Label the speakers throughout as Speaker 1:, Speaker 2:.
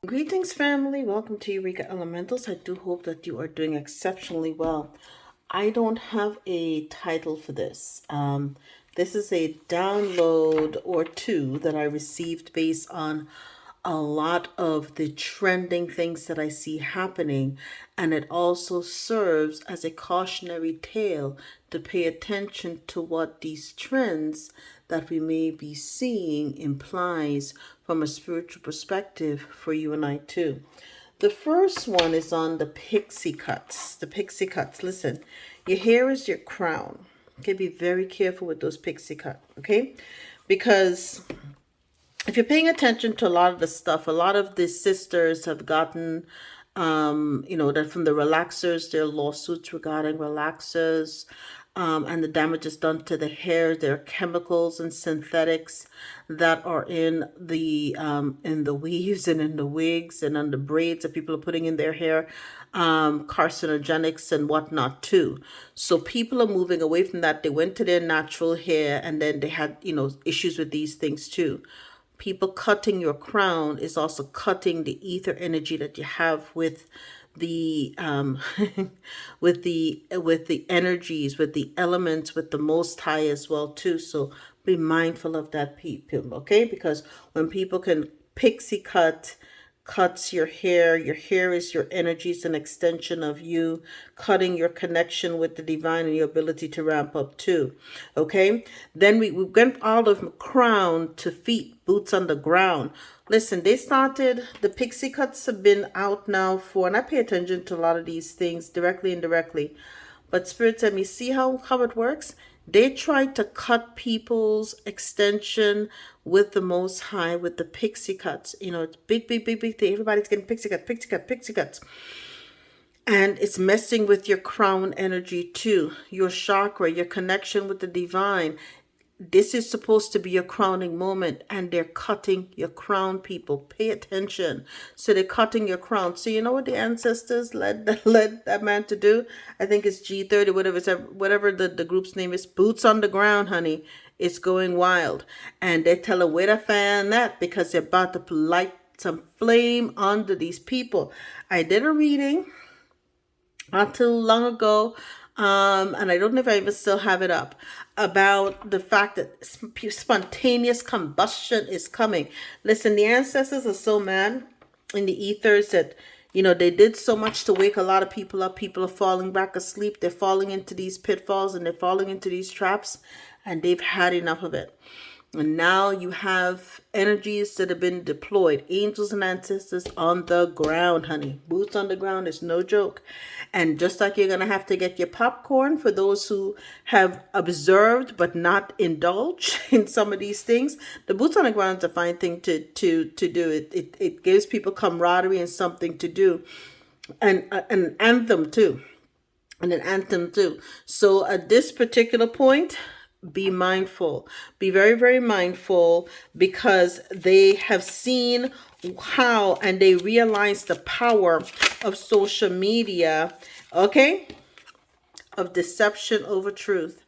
Speaker 1: Greetings, family. Welcome to Eureka Elementals. I do hope that you are doing exceptionally well. I don't have a title for this. This is a download or two that I received based on a lot of the trending things that I see happening, and it also serves as a cautionary tale to pay attention to what these trends that we may be seeing implies from a spiritual perspective for you and I too. The first one is on the pixie cuts. The pixie cuts. Listen, your hair is your crown. Okay, be very careful with those pixie cuts. Okay, because if you're paying attention to a lot of the stuff, a lot of the sisters have gotten, that from the relaxers, there are lawsuits regarding relaxers, and the damage is done to the hair. There are chemicals and synthetics that are in the weaves and in the wigs and on the braids that people are putting in their hair, carcinogenics and whatnot too. So people are moving away from that. They went to their natural hair, and then they had issues with these things too. People cutting your crown is also cutting the ether energy that you have with the with the energies, with the elements, with the Most High as well too. So be mindful of that, people. Okay, because when people can pixie cuts your hair is your energy, it's an extension of you, cutting your connection with the divine and your ability to ramp up too. Okay, then we went out of crown to feet, boots on the ground. Listen, they started, the pixie cuts have been out now for, and I pay attention to a lot of these things directly and indirectly, but Spirit said me, see how it works? They tried to cut people's extension with the Most High with the pixie cuts. It's big, big, big, big thing. Everybody's getting pixie cut, pixie cut, pixie cuts. And it's messing with your crown energy too, your chakra, your connection with the divine. This is supposed to be your crowning moment, and they're cutting your crown, people. Pay attention. So they're cutting your crown. So you know what the ancestors led that man to do? I think it's G30, whatever the group's name is. Boots on the ground, honey. It's going wild. And they tell her where to fan that, because they're about to light some flame under these people. I did a reading not too long ago, and I don't know if I even still have it up, about the fact that spontaneous combustion is coming. Listen, the ancestors are so mad in the ethers that, they did so much to wake a lot of people up. People are falling back asleep. They're falling into these pitfalls and they're falling into these traps, and they've had enough of it. And now you have energies that have been deployed, angels and ancestors on the ground, honey. Boots on the ground is no joke. And just like you're going to have to get your popcorn for those who have observed but not indulged in some of these things, the boots on the ground is a fine thing to do. It gives people camaraderie and something to do. And an anthem too. And an anthem too. So at this particular point, be mindful. Be very, very mindful, because they have seen how, and they realize the power of social media, okay, of deception over truth,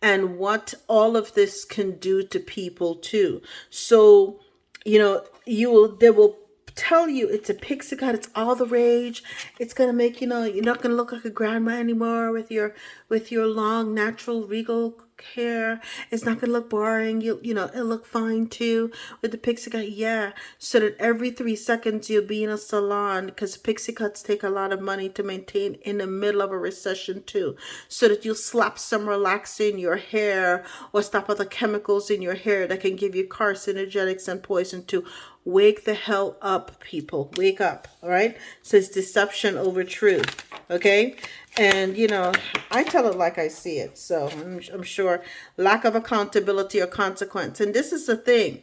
Speaker 1: and what all of this can do to people too. So, they will tell you it's a pixie cut, it's all the rage, it's gonna make, you're not gonna look like a grandma anymore with your long natural regal hair. It's not gonna look boring. It'll look fine too with the pixie cut. Yeah, so that every 3 seconds you'll be in a salon, because pixie cuts take a lot of money to maintain in the middle of a recession too, so that you'll slap some relaxer in your hair or stop other chemicals in your hair that can give you carcinogenics and poison too. Wake the hell up, people. Wake up. All right. So it's deception over truth. Okay. And, I tell it like I see it. So I'm sure lack of accountability or consequence. And this is the thing,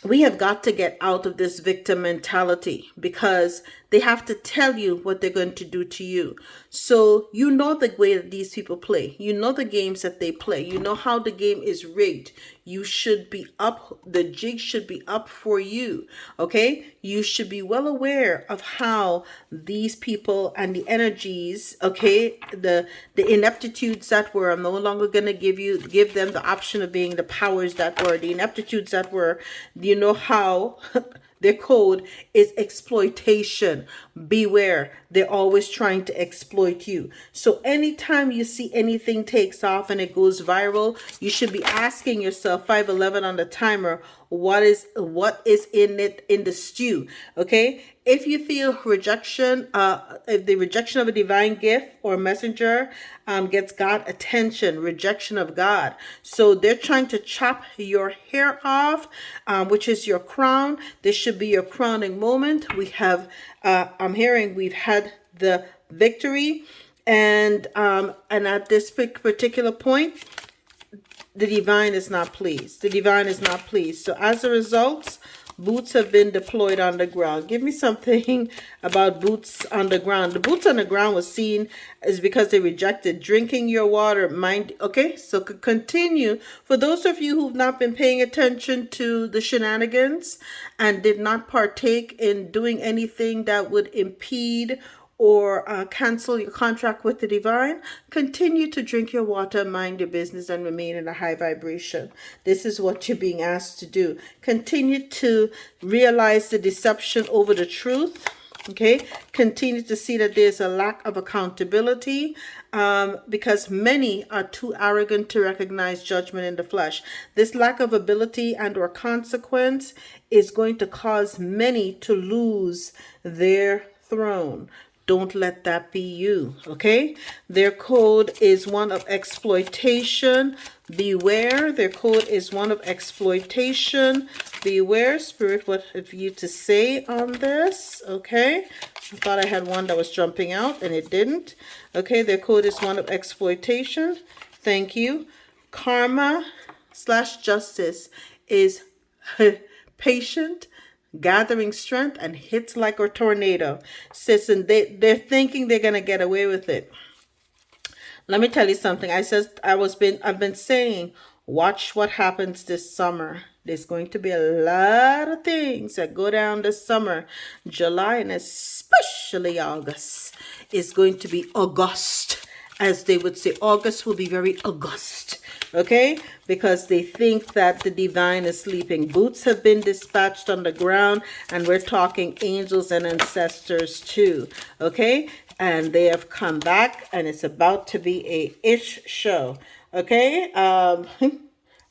Speaker 1: we have got to get out of this victim mentality, because they have to tell you what they're going to do to you. So the way that these people play. The games that they play. How the game is rigged. You should be up. The jig should be up for you. Okay? You should be well aware of how these people and the energies, okay, the ineptitudes that were. I'm no longer going to give them the option of being the powers that were. The ineptitudes that were, how Their code is exploitation. Beware. They're always trying to exploit you. So anytime you see anything takes off and it goes viral, you should be asking yourself, 511 on the timer, what is in it, in the stew? Okay. If you feel rejection, if the rejection of a divine gift or messenger gets God attention, rejection of God. So they're trying to chop your hair off, which is your crown. This should be your crowning moment. We have, I'm hearing we've had the victory, and at this particular point, the divine is not pleased. The divine is not pleased. So as a result, boots have been deployed on the ground. Give me something about boots on the ground. The boots on the ground was seen is because they rejected drinking your water. Okay, so continue. For those of you who've not been paying attention to the shenanigans and did not partake in doing anything that would impede or cancel your contract with the divine, continue to drink your water, mind your business, and remain in a high vibration. This is what you're being asked to do. Continue to realize the deception over the truth. Okay, continue to see that there's a lack of accountability because many are too arrogant to recognize judgment in the flesh. This lack of ability and or consequence is going to cause many to lose their throne. Don't let that be you, okay? Their code is one of exploitation. Beware. Their code is one of exploitation. Beware. Spirit, what have you to say on this? Okay. I thought I had one that was jumping out and it didn't. Okay. Their code is one of exploitation. Thank you. Karma/justice is patient, gathering strength, and hits like a tornado. Listen, they're thinking they're gonna get away with it. Let me tell you something. I've been saying, watch what happens this summer. There's going to be a lot of things that go down this summer. July and especially August is going to be august. As they would say, August will be very august. Okay? Because they think that the divine is sleeping. Boots have been dispatched on the ground, and we're talking angels and ancestors too. Okay? And they have come back, and it's about to be a ish show. Okay?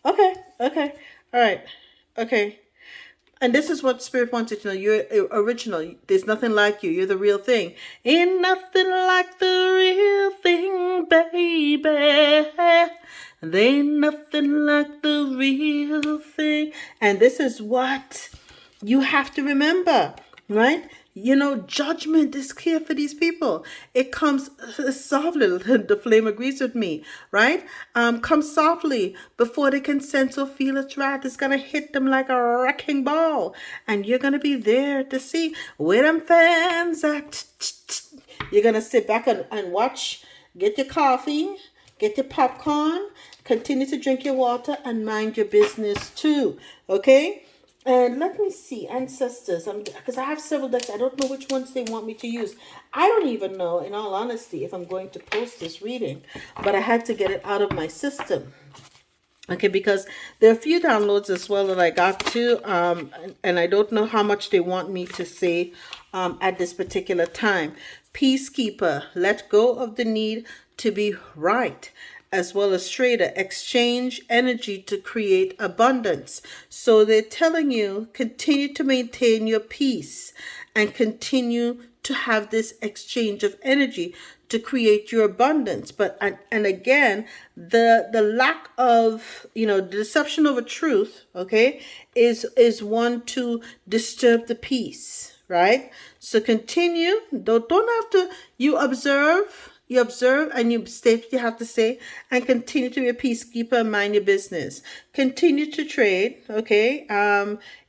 Speaker 1: Okay. All right. Okay. And this is what Spirit wants you to know. You're original. There's nothing like you. You're the real thing. Ain't nothing like the real thing, baby. There ain't nothing like the real thing. And this is what you have to remember, right? You know, judgment is clear for these people. It comes softly. The flame agrees with me, right? Comes softly before they can sense or feel its wrath. It's going to hit them like a wrecking ball. And you're going to be there to see where them fans at. You're going to sit back and watch. Get your coffee. Get your popcorn. Continue to drink your water and mind your business too. Okay? And let me see, ancestors, because I have several decks. I don't know which ones they want me to use. I don't even know, in all honesty, if I'm going to post this reading. But I had to get it out of my system. Okay, because there are a few downloads as well that I got to. And I don't know how much they want me to say at this particular time. Peacekeeper, let go of the need to be right. As well as trader, exchange energy to create abundance. So they're telling you, continue to maintain your peace and continue to have this exchange of energy to create your abundance. But and again, the lack of, the deception over truth, okay, is one to disturb the peace, right? So continue. Don't have to. You observe and you state what you have to say and continue to be a peacekeeper and mind your business. Continue to trade, okay?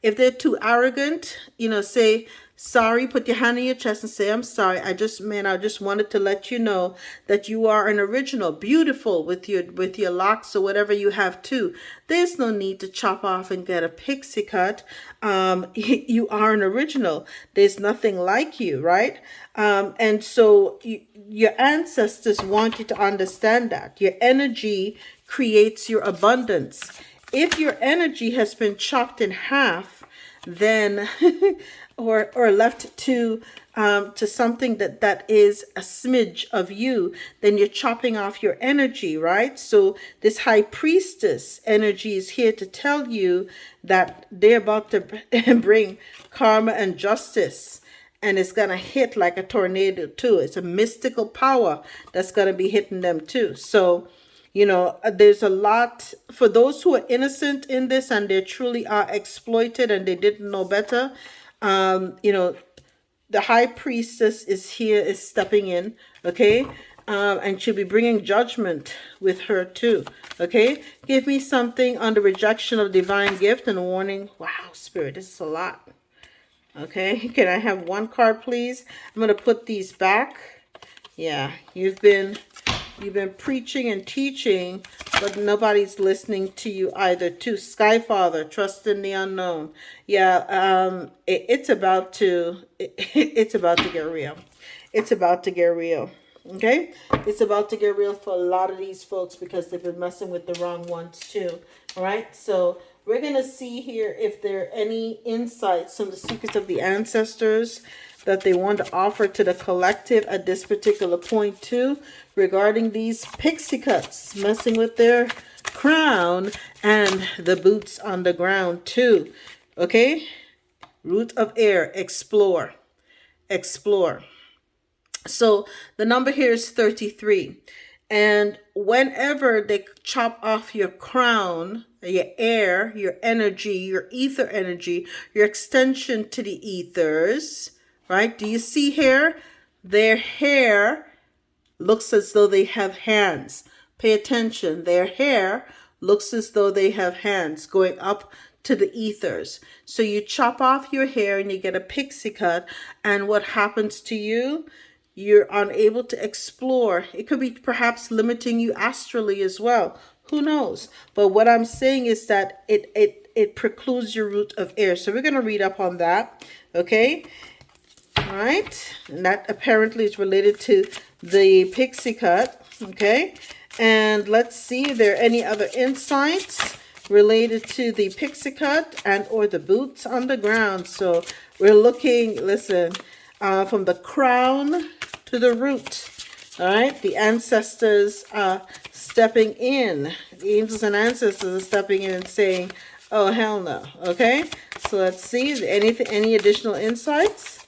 Speaker 1: If they're too arrogant, say sorry, put your hand on your chest and say, I'm sorry. I just wanted to let you know that you are an original, beautiful with your locks or whatever you have too. There's no need to chop off and get a pixie cut. You are an original. There's nothing like you, right? And so your ancestors want you to understand that. Your energy creates your abundance. If your energy has been chopped in half, then or left to something that is a smidge of you, then you're chopping off your energy, right? So this high priestess energy is here to tell you that they're about to bring karma and justice, and it's gonna hit like a tornado too. It's a mystical power that's gonna be hitting them too. So there's a lot for those who are innocent in this and they truly are exploited and they didn't know better. The high priestess is stepping in, okay? And she'll be bringing judgment with her too, okay? Give me something on the rejection of divine gift and warning. Wow, Spirit, this is a lot. Okay, can I have one card, please? I'm going to put these back. Yeah, you've been preaching and teaching, but nobody's listening to you either. To Sky Father, trust in the unknown. Yeah, it's about to it's about to get real. It's about to get real. Okay, it's about to get real for a lot of these folks because they've been messing with the wrong ones too. All right, so we're gonna see here if there are any insights from the secrets of the ancestors that they want to offer to the collective at this particular point too, regarding these pixie cuts messing with their crown and the boots on the ground too. Okay, root of air, explore. So the number here is 33. And whenever they chop off your crown, your air, your energy, your ether energy, your extension to the ethers, right? Do you see here? Their hair looks as though they have hands. Pay attention. Their hair looks as though they have hands going up to the ethers. So you chop off your hair and you get a pixie cut. And what happens to you? You're unable to explore. It could be perhaps limiting you astrally as well. Who knows? But what I'm saying is that it precludes your root of air. So we're going to read up on that. Okay. All right. And that apparently is related to the pixie cut. Okay. And let's see if there are any other insights related to the pixie cut and or the boots on the ground. So we're looking, listen, from the crown to the root. All right, the ancestors are stepping in. The angels and ancestors are stepping in and saying, "Oh hell no." Okay, so let's see. Is there any additional insights?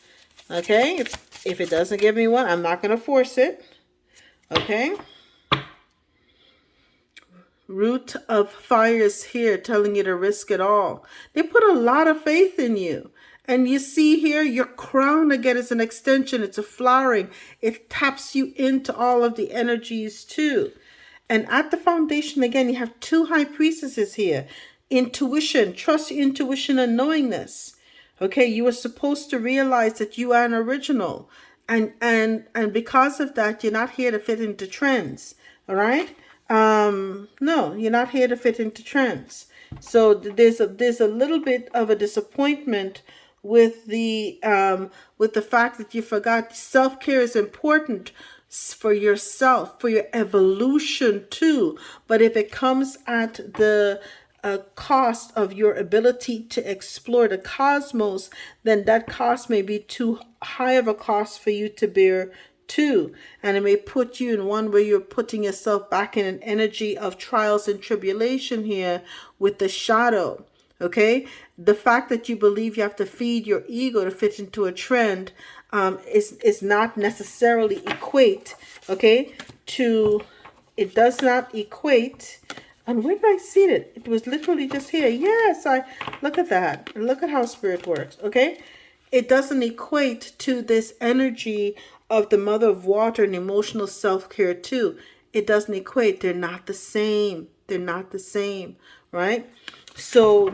Speaker 1: Okay, if it doesn't give me one, I'm not going to force it. Okay. Root of fire is here, telling you to risk it all. They put a lot of faith in you. And you see here, your crown again is an extension. It's a flowering. It taps you into all of the energies too. And at the foundation, again, you have two high priestesses here. Intuition, trust your intuition and knowingness. Okay, you are supposed to realize that you are an original. And because of that, you're not here to fit into trends. All right? No, you're not here to fit into trends. So there's a little bit of a disappointment with the fact that you forgot self-care is important for yourself, for your evolution too. But if it comes at the cost of your ability to explore the cosmos, then that cost may be too high of a cost for you to bear too. And it may put you in one where you're putting yourself back in an energy of trials and tribulation here with the shadow. Okay, the fact that you believe you have to feed your ego to fit into a trend is not necessarily equate, okay, to, it does not equate. And where did I see it? It was literally just here. Yes, look at that. Look at how spirit works, okay? It doesn't equate to this energy of the mother of water and emotional self-care too. It doesn't equate. They're not the same. They're not the same, right? So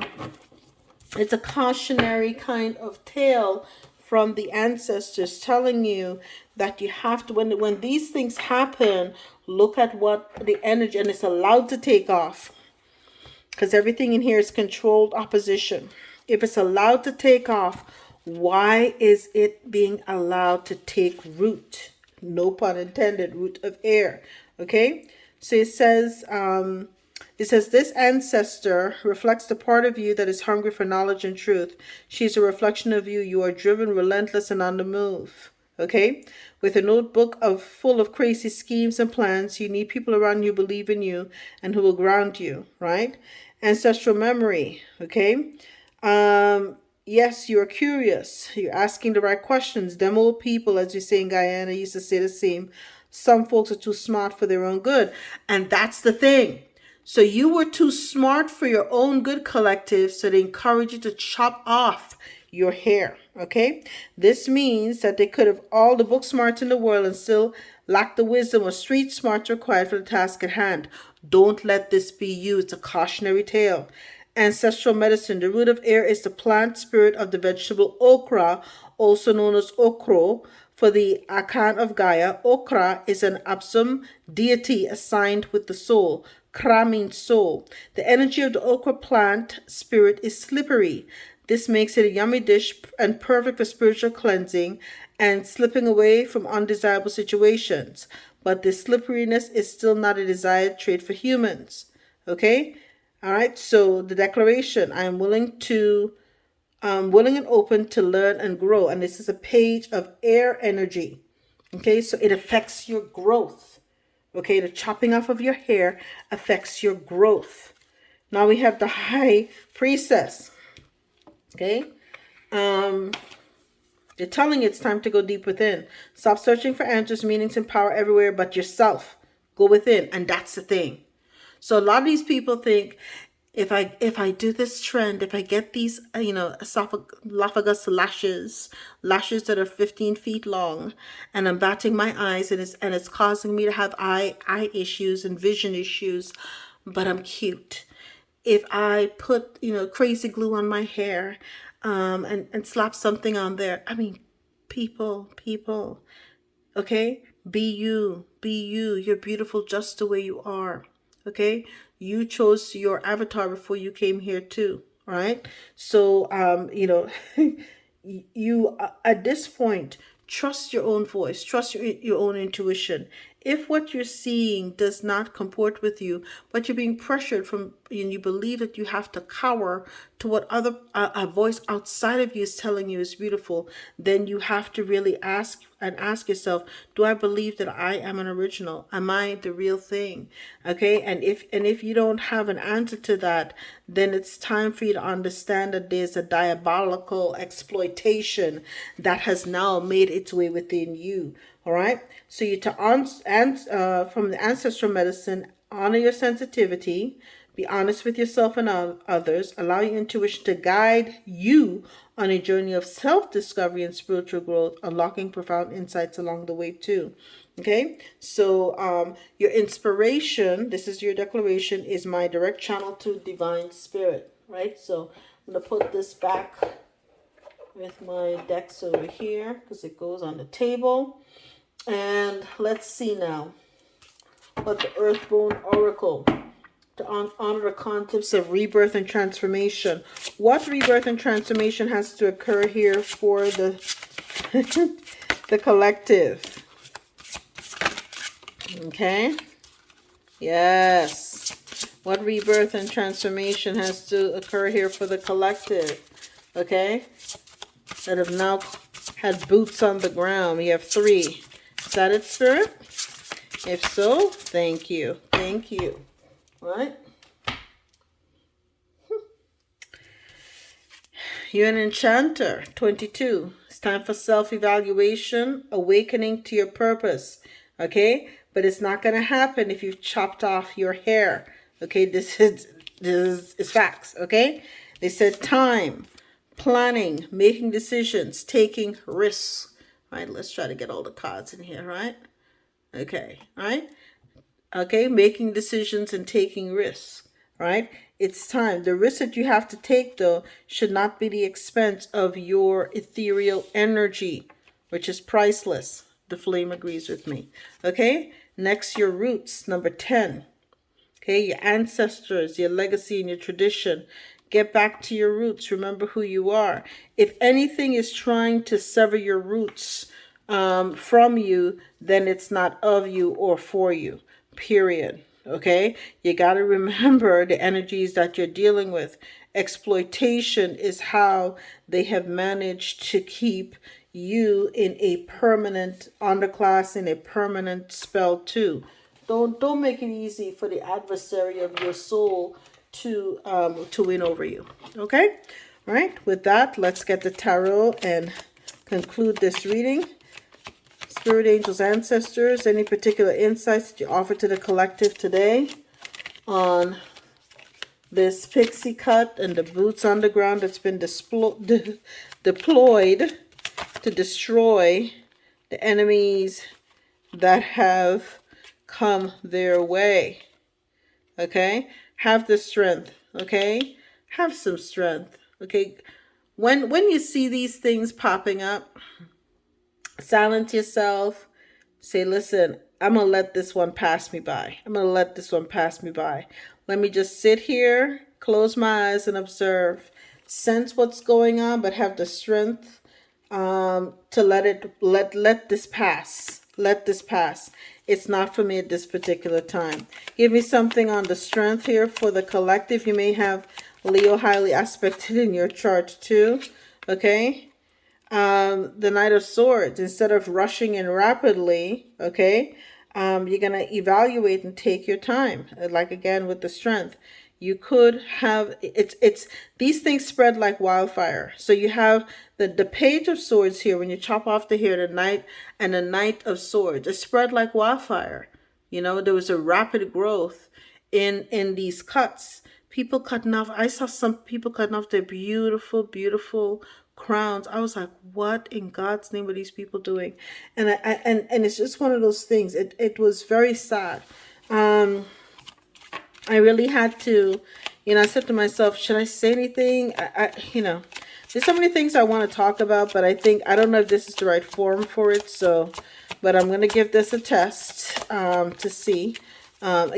Speaker 1: it's a cautionary kind of tale from the ancestors telling you that you have to, when these things happen, look at what the energy, and it's allowed to take off because everything in here is controlled opposition. If it's allowed to take off, why is it being allowed to take root? No pun intended, root of air. Okay, so it says It says, this ancestor reflects the part of you that is hungry for knowledge and truth. She's a reflection of you. You are driven, relentless, and on the move. Okay? With a notebook full of crazy schemes and plans, you need people around you who believe in you and who will ground you, right? Ancestral memory, okay? Yes, you're curious. You're asking the right questions. Them old people, as we say in Guyana, used to say the same. Some folks are too smart for their own good. And that's the thing. So you were too smart for your own good, collective, so they encourage you to chop off your hair, okay? This means that they could have all the book smarts in the world and still lack the wisdom or street smarts required for the task at hand. Don't let this be you. It's a cautionary tale. Ancestral medicine. The root of air is the plant spirit of the vegetable okra, also known as okro. For the Akan of Gaia, okra is an Absum deity assigned with the soul. Kra means soul. The energy of the okra plant spirit is slippery. This makes it a yummy dish and perfect for spiritual cleansing and slipping away from undesirable situations. But this slipperiness is still not a desired trait for humans. Okay? All right, so the declaration, I am willing and open to learn and grow. And this is a page of air energy. Okay, so it affects your growth. Okay, the chopping off of your hair affects your growth. Now we have the high priestess. Okay, they're telling you it's time to go deep within. Stop searching for answers, meanings, and power everywhere but yourself. Go within, and that's the thing. So a lot of these people think, if I do this trend, if I get these, esophagus lashes that are 15 feet long, and I'm batting my eyes, and it's causing me to have eye issues and vision issues, but I'm cute. If I put, crazy glue on my hair, and slap something on there, I mean, people, okay? Be you. You're beautiful just the way you are. Okay? You chose your avatar before you came here too. All right? So, you at this point, trust your own voice, trust your own intuition. If what you're seeing does not comport with you, but you're being pressured from, and you believe that you have to cower to what a voice outside of you is telling you is beautiful, then you have to really ask yourself, do I believe that I am an original? Am I the real thing? Okay, and if you don't have an answer to that, then it's time for you to understand that there's a diabolical exploitation that has now made its way within you. All right, so you from the ancestral medicine, honor your sensitivity, be honest with yourself and others, allow your intuition to guide you on a journey of self-discovery and spiritual growth, unlocking profound insights along the way too. Okay, so your inspiration, this is your declaration, is my direct channel to divine spirit, right? So I'm going to put this back with my decks over here because it goes on the table. And let's see now what the Earthbone Oracle, to honor the concepts of rebirth and transformation. What rebirth and transformation has to occur here for the the collective? Okay. Yes. What rebirth and transformation has to occur here for the collective? Okay. That have now had boots on the ground. We have 3. Is that it, Spirit? If so, thank you. Thank you. Right? You're an enchanter. 22. It's time for self-evaluation, awakening to your purpose. Okay? But it's not going to happen if you've chopped off your hair. Okay? This is facts. Okay? They said time, planning, making decisions, taking risks. Right, let's try to get all the cards in here, right? Okay, right? Okay, making decisions and taking risks, right? It's time. The risk that you have to take, though, should not be the expense of your ethereal energy, which is priceless. The flame agrees with me. Okay, next, your roots, number 10. Okay, your ancestors, your legacy, and your tradition. Get back to your roots. Remember who you are. If anything is trying to sever your roots from you, then it's not of you or for you. Period. Okay, you got to remember the energies that you're dealing with. Exploitation is how they have managed to keep you in a permanent underclass, in a permanent spell too. Don't make it easy for the adversary of your soul to win over you. Okay, all right. With that, let's get the tarot and conclude this reading. Spirit, angels, ancestors, any particular insights that you offer to the collective today on this pixie cut and the boots on the ground that's been deployed to destroy the enemies that have come their way. Okay? Have the strength. Okay? Have some strength. Okay? When you see these things popping up, silence yourself. Say, listen, I'm going to let this one pass me by. I'm going to let this one pass me by. Let me just sit here, close my eyes and observe. Sense what's going on, but have the strength to let this pass. Let this pass. It's not for me at this particular time. Give me something on the strength here for the collective. You may have Leo highly aspected in your chart too. Okay? The Knight of Swords, instead of rushing in rapidly, okay, you're going to evaluate and take your time. Like again with the strength, you could have, it's these things spread like wildfire. So you have the Page of Swords here. When you chop off the hair, the Knight and the Knight of Swords, it spread like wildfire. You know, there was a rapid growth in these cuts. People cutting off, I saw some people cutting off their beautiful, beautiful crowns. I was like, what in God's name are these people doing? And and it's just one of those things. It was very sad. I really had to, I said to myself, should I say anything? There's so many things I want to talk about, but I don't know if this is the right forum for it. So, but I'm going to give this a test to see.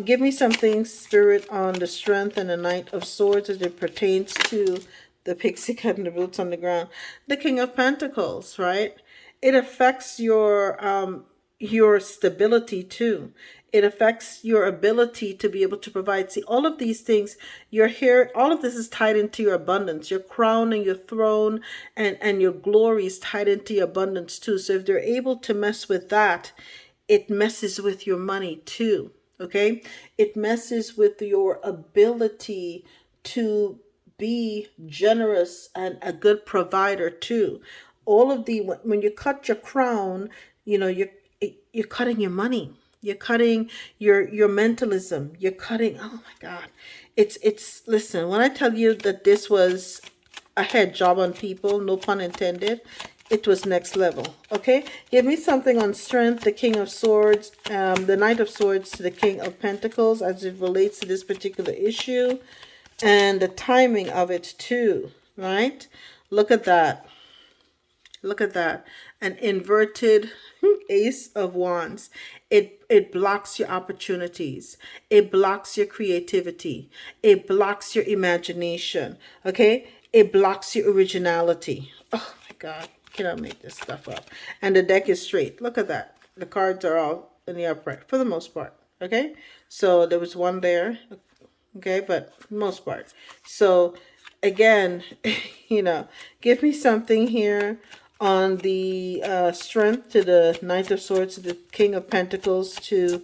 Speaker 1: Give me something, Spirit, on the strength and the Knight of Swords as it pertains to the pixie cut and the boots on the ground. The King of Pentacles, right? It affects your stability too. It affects your ability to be able to provide. See, all of these things, your hair, all of this is tied into your abundance. Your crown and your throne and your glory is tied into your abundance too. So if they're able to mess with that, it messes with your money too. Okay? It messes with your ability to be generous and a good provider too. All of when you cut your crown, you're cutting your money. You're cutting your mentalism. You're cutting, oh my God. Listen, when I tell you that this was a head job on people, no pun intended, it was next level. Okay, give me something on strength, the King of Swords, the Knight of Swords to the King of Pentacles as it relates to this particular issue, and the timing of it too, right? Look at that. Look at that. An inverted Ace of Wands. It blocks your opportunities. It blocks your creativity. It blocks your imagination. Okay? It blocks your originality. Oh my God. Cannot make this stuff up. And the deck is straight. Look at that. The cards are all in the upright for the most part. Okay? So there was one there. Okay? But most part. So again, give me something here on the strength to the Knight of Swords, to the King of Pentacles, to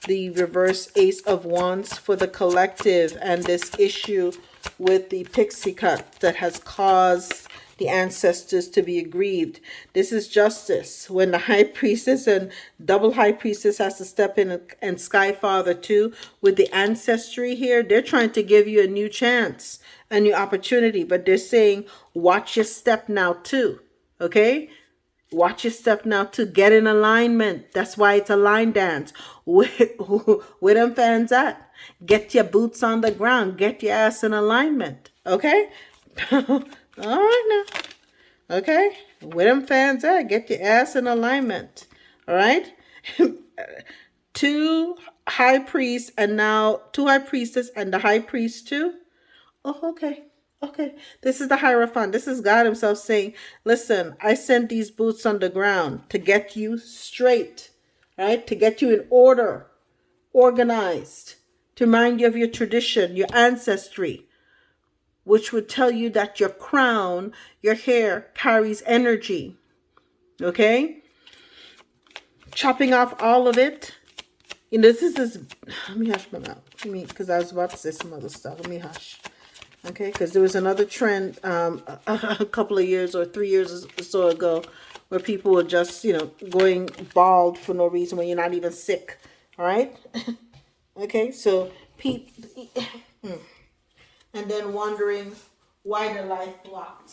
Speaker 1: the reverse Ace of Wands for the collective and this issue with the pixie cut that has caused the ancestors to be aggrieved. This is justice. When the High Priestess and double High Priestess has to step in, and Sky Father too, with the ancestry here, they're trying to give you a new chance, a new opportunity, but they're saying, watch your step now too. Okay? Watch your step now to get in alignment. That's why it's a line dance. Where them fans at? Get your boots on the ground. Get your ass in alignment. Okay? All right now. Okay? Where them fans at? Get your ass in alignment. All right? Two high priests and now two high priestess and the high priest too. Oh, okay. Okay, this is the Hierophant. This is God himself saying, listen, I sent these boots on the ground to get you straight, right? To get you in order, organized, to remind you of your tradition, your ancestry, which would tell you that your crown, your hair, carries energy. Okay? Chopping off all of it. You know, this is, let me hush my mouth. Because I was about to say some other stuff. Let me hush. Okay? Because there was another trend a couple of years or 3 years or so ago where people were just, going bald for no reason when you're not even sick. All right? Okay? So, and then wondering why their life blocked,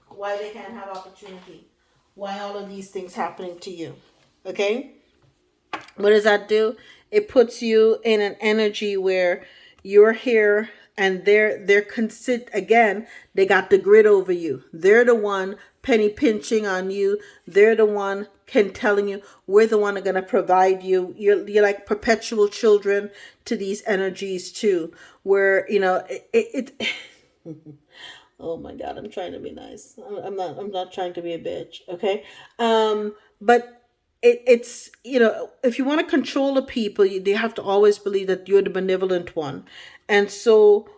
Speaker 1: why they can't have opportunity, why all of these things happening to you. Okay? What does that do? It puts you in an energy where you're here and they're again, they got the grid over you. They're the one penny pinching on you. They're the one telling you, we're the one are gonna provide you. You're like perpetual children to these energies too, where it oh my God, I'm trying to be nice. I'm not trying to be a bitch, okay? But it's if you want to control the people, they have to always believe that you're the benevolent one. And so,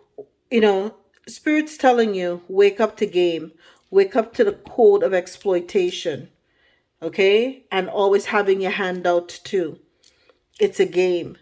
Speaker 1: Spirit's telling you, wake up to game, wake up to the code of exploitation, okay? And always having your hand out too. It's a game.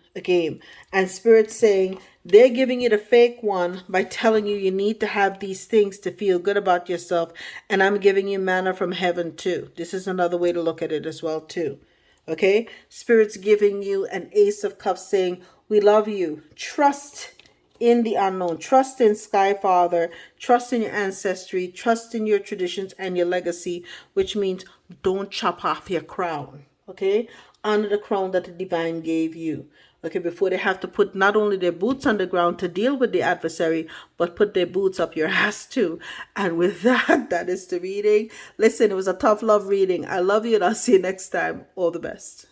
Speaker 1: And Spirit's saying they're giving you the fake one by telling you you need to have these things to feel good about yourself. And I'm giving you manna from heaven too. This is another way to look at it as well too. Okay? Spirit's giving you an Ace of Cups saying, we love you. Trust in the unknown. Trust in Sky Father. Trust in your ancestry. Trust in your traditions and your legacy, which means don't chop off your crown. Okay? Honor the crown that the divine gave you. Okay, before they have to put not only their boots on the ground to deal with the adversary, but put their boots up your ass too. And with that, that is the reading. Listen, it was a tough love reading. I love you and I'll see you next time. All the best.